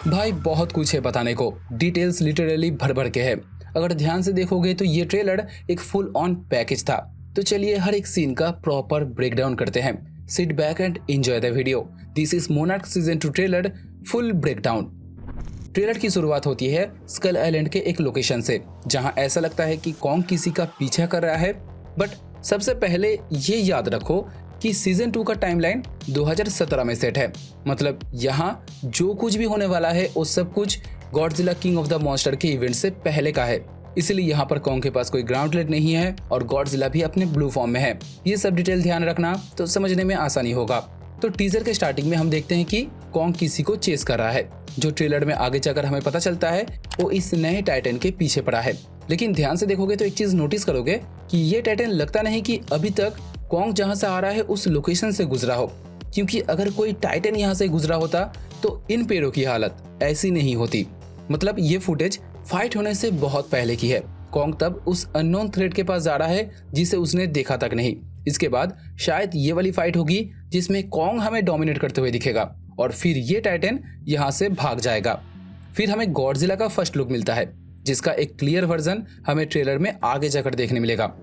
भाई बहुत कुछ है बताने को, डिटेल्स लिटरली भर भर के है। अगर ध्यान से देखोगे तो ये ट्रेलर एक फुल ऑन पैकेज था। तो चलिए हर एक सीन का प्रॉपर ब्रेकडाउन करते हैं। Sit back and enjoy the video. This is monarch season 2 trailer full breakdown. Trailer की शुरुआत होती है स्कल आइलैंड के एक लोकेशन से, जहां ऐसा लगता है कि कॉन्ग किसी का पीछा कर रहा है। बट सबसे पहले ये याद रखो कि सीजन 2 का टाइमलाइन 2017 में सेट है। मतलब यहाँ जो कुछ भी होने वाला है वो सब कुछ Godzilla king of the monster के इवेंट से पहले का है। इसलिए यहाँ पर कॉन्ग के पास कोई ग्राउंडलेट नहीं है और गॉडजिला भी अपने ब्लू फॉर्म में है। ये सब डिटेल ध्यान रखना तो समझने में आसानी होगा। तो टीजर के स्टार्टिंग में हम देखते हैं कि कॉन्ग किसी को चेस कर रहा है। जो ट्रेलर में आगे जाकर हमें पता चलता है वो इस नए टाइटन के पीछे पड़ा है। लेकिन ध्यान से देखोगे तो एक चीज नोटिस करोगे कि ये टाइटन लगता नहीं कि अभी तक कॉन्ग जहां से आ रहा है उस लोकेशन से गुजरा हो, क्योंकि अगर कोई टाइटन यहाँ से गुजरा होता तो इन पेड़ों की हालत ऐसी नहीं होती। मतलब ये फुटेज फाइट होने से बहुत पहले की है। कॉन्ग तब उस अननोन थ्रेट के पास जा रहा है जिसे उसने देखा तक नहीं। इसके बाद शायद ये वाली फाइट होगी जिसमें कॉन्ग हमें डोमिनेट करते हुए दिखेगा और फिर ये टाइटन यहाँ से भाग जाएगा। फिर हमें गॉडजिला का फर्स्ट लुक मिलता है, जिसका एक क्लियर वर्जन हमें ट्रेलर में आगे जाकर देखने मिलेगा।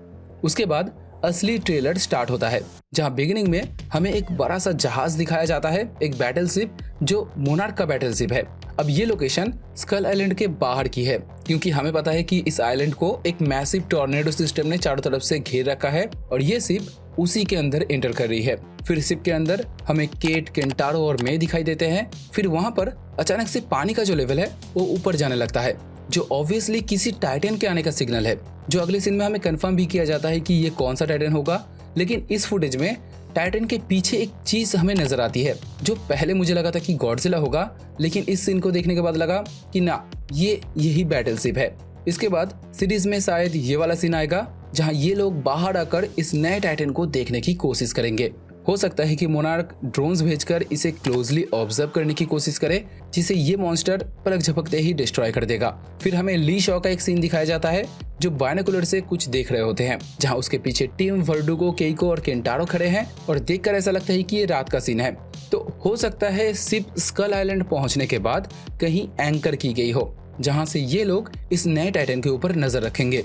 उसके बाद असली ट्रेलर स्टार्ट होता है, जहां बिगिनिंग में हमें एक बड़ा सा जहाज दिखाया जाता है, एक बैटल शिप जो मोनार्क का बैटल शिप है। अब ये लोकेशन स्कल आइलैंड के बाहर की है, क्योंकि हमें पता है कि इस आइलैंड को एक मैसिव टॉर्नेडो सिस्टम ने चारों तरफ से घेर रखा है और ये शिप उसी के अंदर एंटर कर रही है। फिर शिप के अंदर हमें केट, केंटारो और मे दिखाई देते हैं। फिर वहां पर अचानक से पानी का जो लेवल है वो ऊपर जाने लगता है, जो ऑब्वियसली किसी टाइटन के आने का सिग्नल है। जो अगले सीन में हमें कंफर्म भी किया जाता है कि ये कौन सा टाइटन होगा। लेकिन इस फुटेज में टाइटन के पीछे एक चीज हमें नजर आती है, जो पहले मुझे लगा था कि गॉडजिला होगा, लेकिन इस सीन को देखने के बाद लगा कि ना, ये यही बैटल शिप है। इसके बाद सीरीज में शायद ये वाला सीन आएगा जहां ये लोग बाहर आकर इस नए टाइटन को देखने की कोशिश करेंगे। हो सकता है कि मोनार्क ड्रोन्स भेजकर इसे क्लोजली ऑब्जर्व करने की कोशिश करे, जिसे ये मॉन्स्टर पलक झपकते ही डिस्ट्रॉय कर देगा। फिर हमें ली शॉ का एक सीन दिखाया जाता है, जो बायनोकुलर से कुछ देख रहे होते हैं, जहां उसके पीछे टीम वर्डुगो, केइको और केंटारो खड़े हैं और देखकर ऐसा लगता है कि ये रात का सीन है। तो हो सकता है शिप स्कल आइलैंड पहुंचने के बाद कहीं एंकर की गई हो, जहां से ये लोग इस नए टाइटन के ऊपर नजर रखेंगे।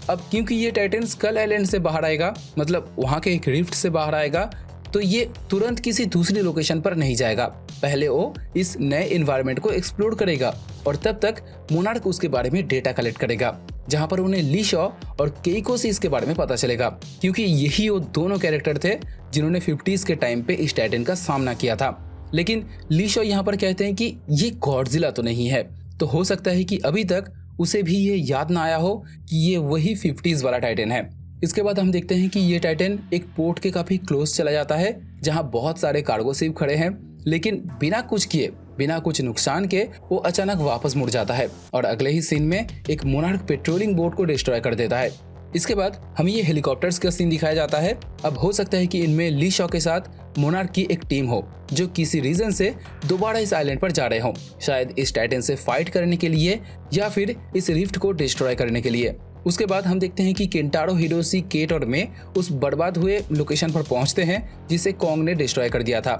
अब क्योंकि ये टाइटन स्कल आइलैंड से बाहर आएगा, मतलब वहां के एक रिफ्ट से बाहर आएगा, तो ये तुरंत किसी दूसरी लोकेशन पर नहीं जाएगा। पहले वो इस नए एनवायरनमेंट को एक्सप्लोर करेगा और तब तक मोनार्क उसके बारे में डेटा कलेक्ट करेगा, जहां पर उन्हें ली शॉ और केइको से इसके बारे में पता चलेगा, क्योंकि यही वो दोनों कैरेक्टर थे जिन्होंने 50s के टाइम पे इस टाइटन का सामना किया था। लेकिन ली शॉ यहाँ पर कहते हैं कि ये गॉडजिला तो नहीं है, तो हो सकता है कि अभी तक उसे भी ये याद ना आया हो कि ये वही 50s वाला टाइटन है। इसके बाद हम देखते हैं कि ये टाइटन एक पोर्ट के काफी क्लोज चला जाता है, जहां बहुत सारे कार्गो शिप खड़े हैं, लेकिन बिना कुछ किए, बिना कुछ नुकसान के वो अचानक वापस मुड़ जाता है और अगले ही सीन में एक मोनार्क पेट्रोलिंग बोट को डिस्ट्रॉय कर देता है। इसके बाद हमें ये हेलीकॉप्टर्स का सीन दिखाया जाता है। अब हो सकता है कि इनमें ली शॉ के साथ मोनार्क की एक टीम हो, जो किसी रीजन से दोबारा इस आइलैंड पर जा रहे हो, शायद इस टाइटन से फाइट करने के लिए या फिर इस रिफ्ट को डिस्ट्रॉय करने के लिए। उसके बाद हम देखते हैं कि केंटारो, हिरोशी, केट और मे उस बर्बाद हुए लोकेशन पर पहुंचते हैं जिसे कॉन्ग ने डिस्ट्रॉय कर दिया था।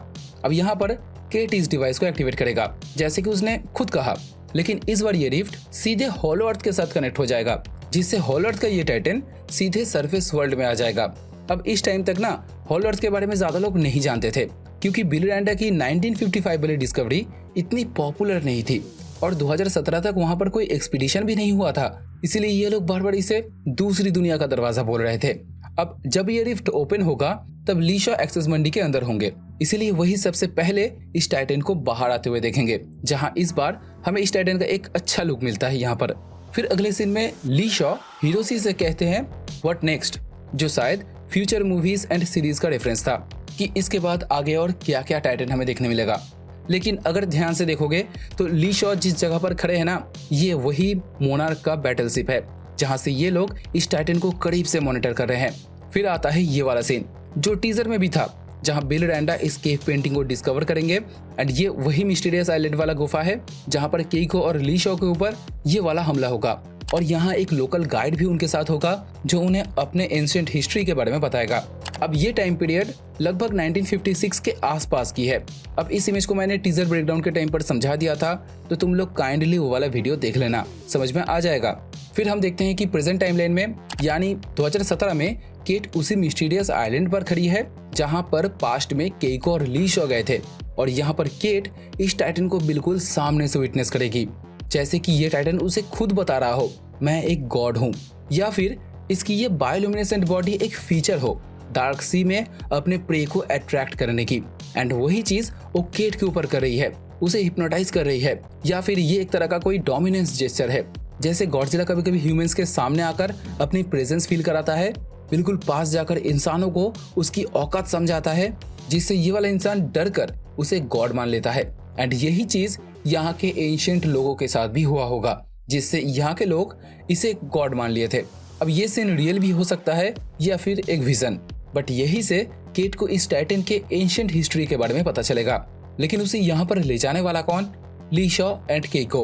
अब यहाँ पर केट इस डिवाइस को एक्टिवेट करेगा, जैसे कि उसने खुद कहा, लेकिन इस बार ये रिफ्ट सीधे हॉलो अर्थ के साथ कनेक्ट हो जाएगा, जिससे हॉलो अर्थ का ये टाइटन सीधे सरफेस वर्ल्ड में आ जाएगा। अब इस टाइम तक ना हॉलो अर्थ के बारे में ज्यादा लोग नहीं जानते थे, क्योंकि बिली रैंडा की 1955 वाली डिस्कवरी इतनी पॉपुलर नहीं थी और 2017 तक वहां पर कोई एक्सपीडिशन भी नहीं हुआ था। इसीलिए ये लोग बार बार इसे दूसरी दुनिया का दरवाजा बोल रहे थे। अब जब ये रिफ्ट ओपन होगा तब ली शॉ एक्सेस मंडी के अंदर होंगे, इसीलिए वही सबसे पहले इस टाइटन को बाहर आते हुए देखेंगे, जहां इस बार हमें इस टाइटन का एक अच्छा लुक मिलता है यहाँ पर। फिर अगले सीन में ली शॉ हिरोशी से कहते हैं व्हाट नेक्स्ट, जो शायद फ्यूचर मूवीज एंड सीरीज का रेफरेंस था कि इसके बाद आगे और क्या क्या टाइटन हमें देखने मिलेगा। लेकिन अगर ध्यान से देखोगे तो ली शॉ जिस जगह पर खड़े हैं ना, ये वही मोनार्क का बैटल शिप है, जहां से ये लोग इस टाइटन को करीब से मॉनिटर कर रहे हैं। फिर आता है ये वाला सीन जो टीजर में भी था, जहां बिल रैंडा इस केव पेंटिंग को डिस्कवर करेंगे एंड ये वही मिस्टीरियस आइलैंड वाला गुफा है जहां पर केइको और ली शॉ के ऊपर ये वाला हमला होगा और यहाँ एक लोकल गाइड भी उनके साथ होगा जो उन्हें अपने एंशिएंट हिस्ट्री के बारे में बताएगा। अब ये टाइम पीरियड लगभग 1956 के आसपास की है। अब इस इमेज को मैंने टीजर ब्रेकडाउन के टाइम पर समझा दिया था, तो तुम लोग काइंडली वो वाला वीडियो देख लेना, समझ में आ जाएगा। फिर हम देखते हैं कि प्रेजेंट टाइमलाइन में यानी 2017 में केट उसी मिस्टीरियस आइलैंड पर खड़ी है जहां पर पास्ट में केइको और ली शॉ गए थे, और यहाँ पर केट इस टाइटन को बिल्कुल सामने से विटनेस करेगी, जैसे कि ये टाइटन उसे खुद बता रहा हो मैं एक गॉड हूँ, या फिर इसकी ये बायोल्यूमिनेसेंट बॉडी एक फीचर हो डार्क सी में अपने प्रे को अट्रैक्ट करने की। एंड वही चीज वो केट के ऊपर कर रही है, उसे हिप्नोटाइज कर रही है, या फिर ये एक तरह का कोई डोमिनेंस जेस्चर है, जैसे गॉडजिला कभी कभी ह्यूमंस के सामने आकर अपनी प्रेजेंस फील कराता है, बिल्कुल पास जाकर इंसानों को उसकी औकात समझाता है, जिससे ये वाला इंसान डर कर उसे गॉड मान लेता है। एंड यही चीज यहाँ के एंशिएंट लोगों के साथ भी हुआ होगा, जिससे यहाँ के लोग इसे गॉड मान लिए थे। अब ये सीन रियल भी हो सकता है या फिर एक विजन, बट यही से केट को इस टाइटन के एंशिएंट हिस्ट्री के बारे में पता चलेगा। लेकिन उसे यहाँ पर ले जाने वाला कौन? ली शॉ एंड केइको।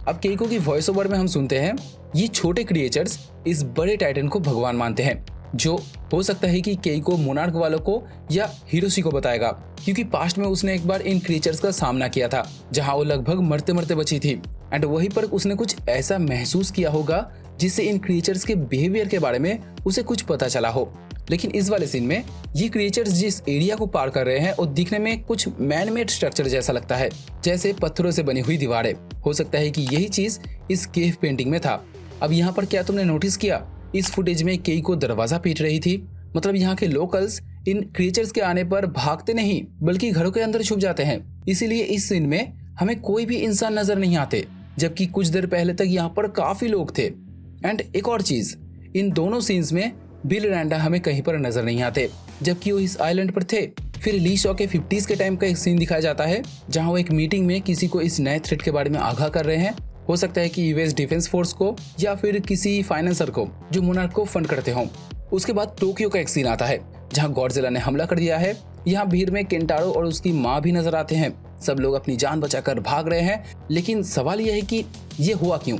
अब केइको की वॉइस ओवर में हम सुनते हैं ये छोटे क्रिएचर्स इस बड़े टाइटन को भगवान मानते हैं, जो हो सकता है कि केइको मोनार्क वालों को या हिरोशी को बताएगा, क्योंकि पास्ट में उसने एक बार इन क्रिएचर्स का सामना किया था जहां वो लगभग मरते मरते बची थी। एंड वहीं पर उसने कुछ ऐसा महसूस किया होगा जिससे इन क्रिएचर्स के बिहेवियर के बारे में उसे कुछ पता चला हो। लेकिन इस वाले सीन में ये क्रिएचर्स जिस एरिया को पार कर रहे हैं वो दिखने में कुछ मैन मेड स्ट्रक्चर जैसा लगता है, जैसे पत्थरों से बनी हुई दीवारें। हो सकता है कि यही चीज इस केव पेंटिंग में था। अब यहाँ पर क्या तुमने नोटिस किया, इस फुटेज में केइको दरवाजा पीट रही थी, मतलब यहाँ के लोकल्स इन क्रिएचर्स के आने पर भागते नहीं बल्कि घरों के अंदर छुप जाते हैं। इसीलिए इस सीन में हमें कोई भी इंसान नजर नहीं आते, जबकि कुछ देर पहले तक यहाँ पर काफी लोग थे। एंड एक और चीज, इन दोनों सीन्स में बिल रैंडा हमें कहीं पर नजर नहीं आते, जबकि वो इस आइलैंड पर थे। फिर ली शॉ के 50s के टाइम का एक सीन दिखाया जाता है जहां वो एक मीटिंग में किसी को इस नए थ्रेट के बारे में आगाह कर रहे हैं। हो सकता है कि यूएस डिफेंस फोर्स को या फिर किसी फाइनेंसर को जो मोनार्क को फंड करते हों। उसके बाद टोक्यो का एक सीन आता है जहां गॉडजिला ने हमला कर दिया है। यहाँ भीड़ में केंटारो और उसकी माँ भी नजर आते हैं। सब लोग अपनी जान बचाकर भाग रहे हैं, लेकिन सवाल यह है कि ये हुआ क्यों?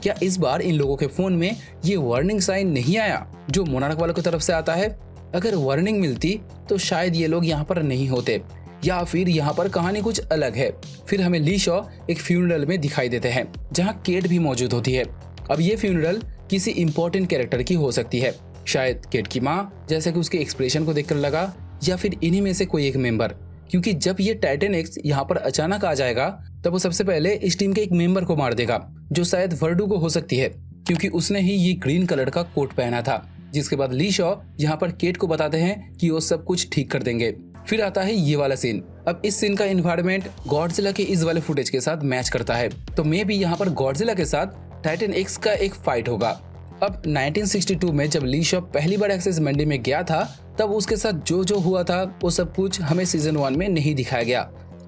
क्या इस बार इन लोगों के फोन में ये वार्निंग साइन नहीं आया जो मोनार्क वालों की तरफ से आता है? अगर वार्निंग मिलती तो शायद ये लोग यहाँ पर नहीं होते, या फिर यहाँ पर कहानी कुछ अलग है। फिर हमें ली शॉ एक फ्यूनरल में दिखाई देते हैं जहाँ केट भी मौजूद होती है। अब ये फ्यूनरल किसी इंपॉर्टेंट कैरेक्टर की हो सकती है, शायद केट की माँ, जैसे कि उसके एक्सप्रेशन को देखकर लगा, या फिर इन्हीं में से कोई एक मेंबर, क्योंकि जब ये टाइटन एक्स यहाँ पर अचानक आ जाएगा तब वो सबसे पहले इस टीम के एक मेंबर को मार देगा, जो शायद वर्डुगो हो सकती है, क्योंकि उसने ही ये ग्रीन कलर का कोट पहना था। जिसके बाद ली शॉ यहाँ पर केट को बताते हैं कि वो सब कुछ ठीक कर देंगे। फिर आता है ये वाला सीन। अब इस सीन का एनवायरनमेंट गॉडजिला के इस वाले फुटेज के साथ मैच करता है, तो मे भी यहाँ पर गॉडजिला के साथ टाइटन एक्स का एक फाइट होगा। अब 1962 में जब ली शॉ पहली बार एक्सेस मंडी में गया था, तब उसके साथ जो हुआ था वो सब कुछ हमें सीजन 1 में नहीं दिखाया गया।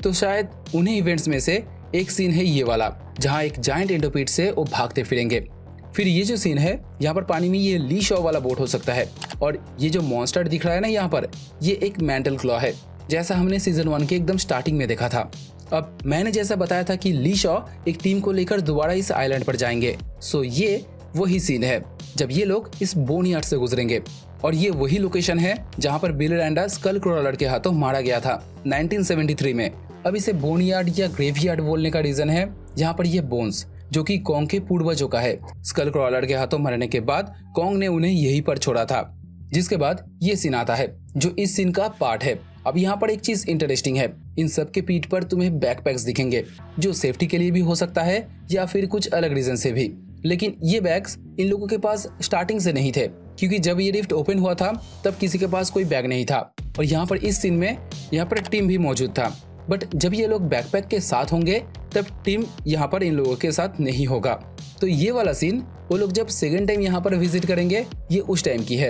तो शायद उन्हीं इवेंट्स में से एक सीन है ये वाला, जहाँ एक जायंट एंडोपीड से वो भागते फिरेंगे। फिर ये जो सीन है यहाँ पर पानी में, ये ली शॉ वाला बोट हो सकता है, और ये जो मॉन्स्टर दिख रहा है ना यहाँ पर, ये एक मेंटल क्लॉ है, जैसा हमने सीजन 1 के एकदम स्टार्टिंग में देखा था। अब मैंने जैसा बताया था कि ली शॉ एक टीम को लेकर दोबारा इस आइलैंड पर जाएंगे, सो ये वही सीन है जब ये लोग इस बोनयार्ड से गुजरेंगे, और ये वही लोकेशन है जहाँ पर बिल रैंडा स्कल क्रॉलर के हाथों मारा गया था 1973 में। अब इसे बोनयार्ड या ग्रेवयार्ड बोलने का रीजन है यहाँ पर ये बोन्स, जो कि कॉन्ग के पूर्वजों का है। स्कल क्रॉलर के हाथों मरने के बाद कॉन्ग ने उन्हें यहीं पर छोड़ा था। जिसके बाद ये सीन आता है जो इस सीन का पार्ट है। अब यहाँ पर एक चीज इंटरेस्टिंग है, इन सब के पीठ पर तुम्हें बैकपैक्स दिखेंगे, जो सेफ्टी के लिए भी हो सकता है या फिर कुछ अलग रीजन से भी। लेकिन ये बैग्स इन लोगों के पास स्टार्टिंग से नहीं थे, क्योंकि जब ये रिफ्ट ओपन हुआ था तब किसी के पास कोई बैग नहीं था। और यहाँ पर इस सीन में यहाँ पर टीम भी मौजूद था, बट जब ये लोग बैकपैक के साथ होंगे तब टीम यहाँ पर इन लोगों के साथ नहीं होगा। तो ये वाला सीन वो लोग जब सेकंड टाइम यहाँ पर विजिट करेंगे ये उस टाइम की है।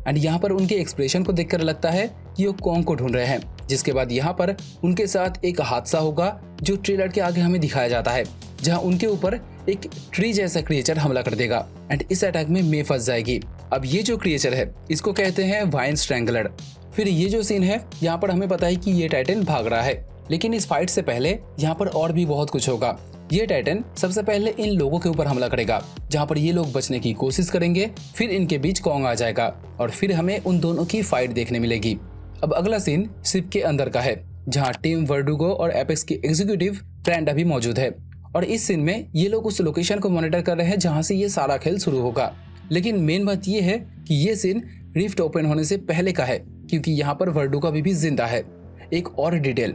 एंड यहाँ पर उनके एक्सप्रेशन को देखकर लगता है कि वो कॉन्ग को ढूंढ रहे हैं। जिसके बाद यहाँ पर उनके साथ एक हादसा होगा जो ट्रेलर के आगे हमें दिखाया जाता है, जहाँ उनके ऊपर एक ट्री जैसा क्रिएचर हमला कर देगा एंड इस अटैक में मे फंस जाएगी। अब ये जो क्रिएचर है इसको कहते हैं वाइन स्ट्रैंगलर। फिर ये जो सीन है यहाँ पर हमें पता है कि ये टाइटन भाग रहा है, लेकिन इस फाइट से पहले यहाँ पर और भी बहुत कुछ होगा। ये टाइटन सबसे पहले इन लोगों के ऊपर हमला करेगा, जहाँ पर ये लोग बचने की कोशिश करेंगे। फिर इनके बीच कॉन्ग आ जाएगा और फिर हमें उन दोनों की फाइट देखने मिलेगी। अब अगला सीन शिप के अंदर का है, जहाँ टीम वर्डुगो और एपेक्स की एग्जीक्यूटिव ब्रांडा भी मौजूद है। और इस सीन में ये लोग उस लोकेशन को मॉनिटर कर रहे हैं जहाँ से ये सारा खेल शुरू होगा। लेकिन मेन बात ये है कि ये सीन रिफ्ट ओपन होने से पहले का है, क्योंकि यहाँ पर वर्डुगो अभी भी जिंदा है। एक और डिटेल,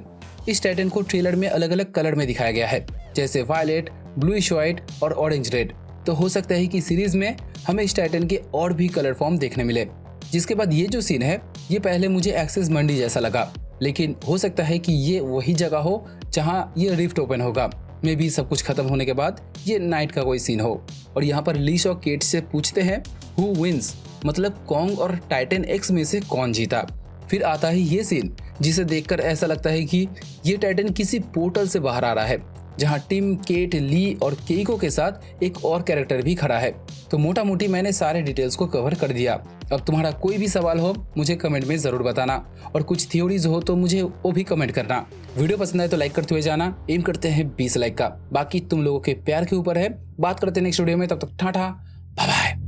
इस टाइटन को ट्रेलर में अलग अलग कलर में दिखाया गया है, जैसे वायलेट, ब्लूइश व्हाइट और ऑरेंज रेड। तो हो सकता है कि सीरीज में हमें इस टाइटन के और भी कलर फॉर्म देखने मिले। जिसके बाद ये जो सीन है, ये पहले मुझे एक्सेस मंडी जैसा लगा, लेकिन हो सकता है कि ये वही जगह हो जहाँ ये रिफ्ट ओपन होगा। मे भी सब कुछ खत्म होने के बाद ये नाइट का कोई सीन हो। और यहाँ पर लीश और केट से पूछते हैं हु विंस, मतलब कॉन्ग और टाइटन एक्स में से कौन जीता। फिर आता है ये सीन, जिसे देखकर ऐसा लगता है कि ये टाइटन किसी पोर्टल से बाहर आ रहा है, जहाँ टिम, केट, ली और केइको के साथ एक और कैरेक्टर भी खड़ा है। तो मोटा मोटी मैंने सारे डिटेल्स को कवर कर दिया। अब तुम्हारा कोई भी सवाल हो मुझे कमेंट में ज़रूर बताना, और कुछ थ्योरीज हो तो मुझे वो भी कमेंट करना। वीडियो पसंद आए तो लाइक करते हुए जाना। एम करते हैं 20 लाइक का, बाकी तुम लोगों के प्यार के ऊपर है। बात करते हैं नेक्स्ट वीडियो में, तब तक टाटा बाय बाय।